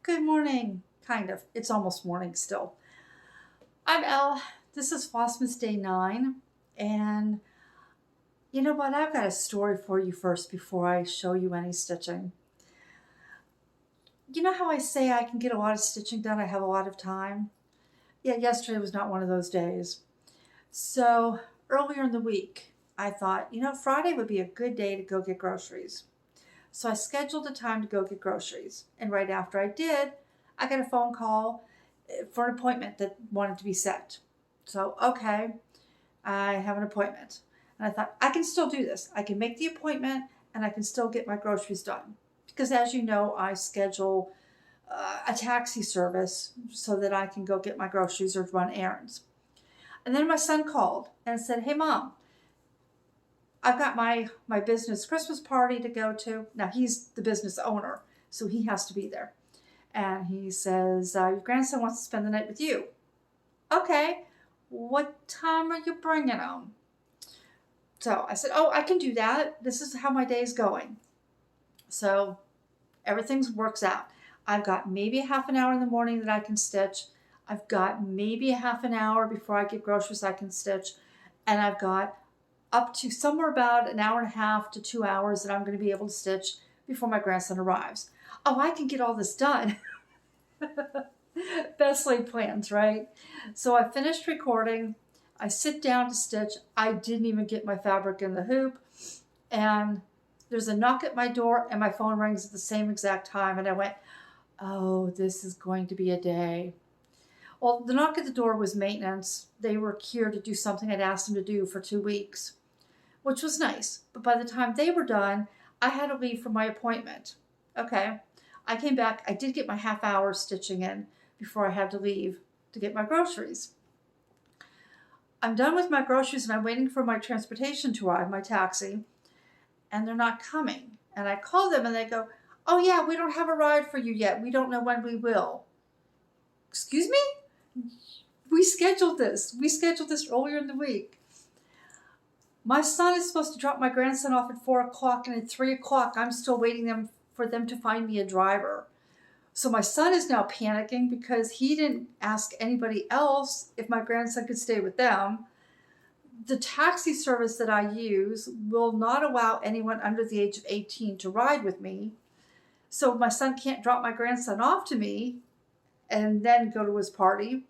Good morning. Kind of. It's almost morning still. I'm Elle. This is Flossmas Day 9. And you know what? I've got a story for you first before I show you any stitching. You know how I say I can get a lot of stitching done? I have a lot of time. Yeah, yesterday was not one of those days. So earlier in the week, I thought, Friday would be a good day to go get groceries. So I scheduled a time to go get groceries. And right after I did, I got a phone call for an appointment that wanted to be set. So, okay, I have an appointment. And I thought, I can still do this. I can make the appointment and I can still get my groceries done. Because as you know, I schedule a taxi service so that I can go get my groceries or run errands. And then my son called and said, hey, Mom, I've got my business Christmas party to go to. Now, he's the business owner, so he has to be there. And he says, your grandson wants to spend the night with you. Okay, what time are you bringing him? So I said, oh, I can do that. This is how my day is going. So everything works out. I've got maybe a half an hour in the morning that I can stitch. I've got maybe a half an hour before I get groceries I can stitch. And I've got up to somewhere about an hour and a half to 2 hours that I'm going to be able to stitch before my grandson arrives. Oh, I can get all this done. Best laid plans, right? So I finished recording. I sit down to stitch. I didn't even get my fabric in the hoop. And there's a knock at my door and my phone rings at the same exact time. And I went, oh, this is going to be a day. Well, the knock at the door was maintenance. They were here to do something I'd asked them to do for 2 weeks, which was nice. But by the time they were done, I had to leave for my appointment. Okay. I came back. I did get my half hour stitching in before I had to leave to get my groceries. I'm done with my groceries and I'm waiting for my transportation to arrive, my taxi, and they're not coming. And I call them and they go, oh yeah, we don't have a ride for you yet. We don't know when we will. Excuse me? We scheduled this. We scheduled this earlier in the week. My son is supposed to drop my grandson off at 4 o'clock, and at 3 o'clock, I'm still waiting for them to find me a driver. So my son is now panicking because he didn't ask anybody else if my grandson could stay with them. The taxi service that I use will not allow anyone under the age of 18 to ride with me. So my son can't drop my grandson off to me and then go to his party.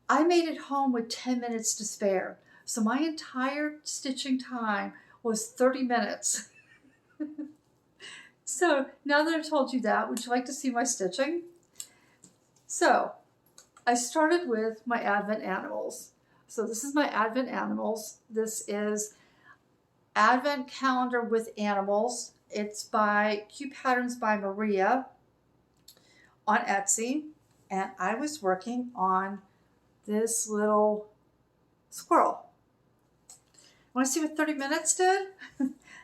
I made it home with 10 minutes to spare. So my entire stitching time was 30 minutes. So now that I've told you that, would you like to see my stitching? So I started with my Advent animals. So this is my Advent animals. This is Advent calendar with animals. It's by Cute Patterns by Maria on Etsy. And I was working on this little squirrel. Want to see what 30 minutes did?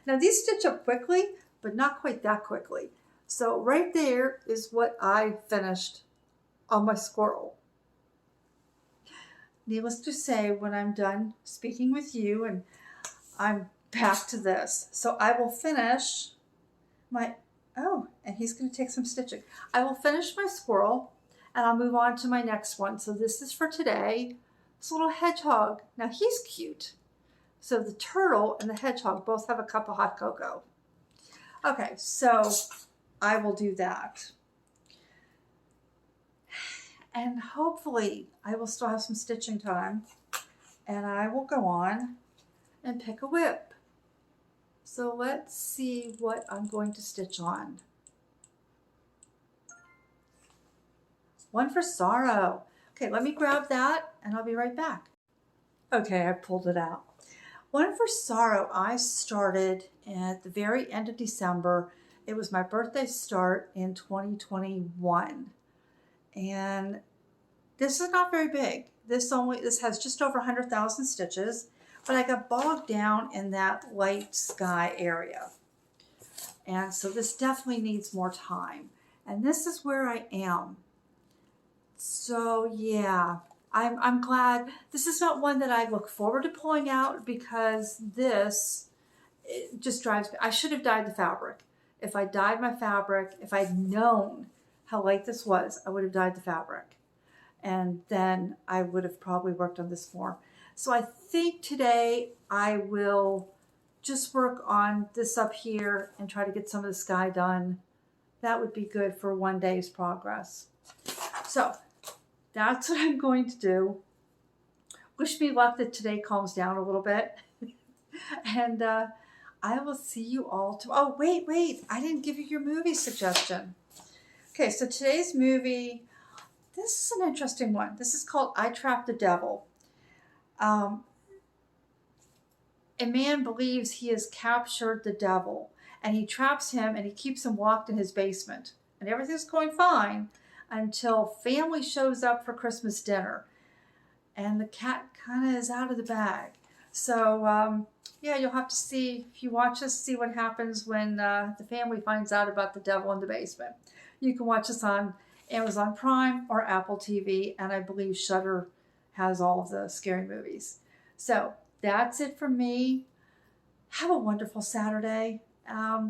Now these stitch up quickly, but not quite that quickly. So right there is what I finished on my squirrel. Needless to say, when I'm done speaking with you and I'm back to this. So I will finish my, and he's going to take some stitching. I will finish my squirrel and I'll move on to my next one. So this is for today. This little hedgehog. Now he's cute. So the turtle and the hedgehog both have a cup of hot cocoa. Okay, so I will do that. And hopefully I will still have some stitching time. And I will go on and pick a whip. So let's see what I'm going to stitch on. One for sorrow. Okay, let me grab that and I'll be right back. Okay, I pulled it out. One for sorrow, I started at the very end of December. It was my birthday start in 2021. And this is not very big. This has just over 100,000 stitches, but I got bogged down in that light sky area. And so this definitely needs more time. And this is where I am. So yeah, I'm glad. This is not one that I look forward to pulling out because it just drives me. I should have dyed the fabric. If I dyed my fabric, if I'd known how light this was, I would have dyed the fabric. And then I would have probably worked on this form. So I think today I will just work on this up here and try to get some of the sky done. That would be good for one day's progress. So that's what I'm going to do. Wish me luck that today calms down a little bit. And I will see you all tomorrow. Oh, wait. I didn't give you your movie suggestion. Okay, so today's movie, this is an interesting one. This is called I Trapped the Devil. A man believes he has captured the devil, and he traps him and he keeps him locked in his basement. And everything's going fine until family shows up for Christmas dinner. And the cat kind of is out of the bag. So, yeah, you'll have to see, if you watch this, see what happens when the family finds out about the devil in the basement. You can watch this on Amazon Prime or Apple TV, and I believe Shudder has all of the scary movies. So that's it from me. Have a wonderful Saturday.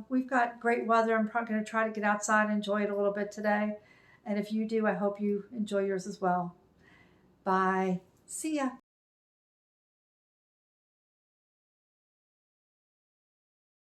We've got great weather. I'm probably going to try to get outside and enjoy it a little bit today. And if you do, I hope you enjoy yours as well. Bye. See ya.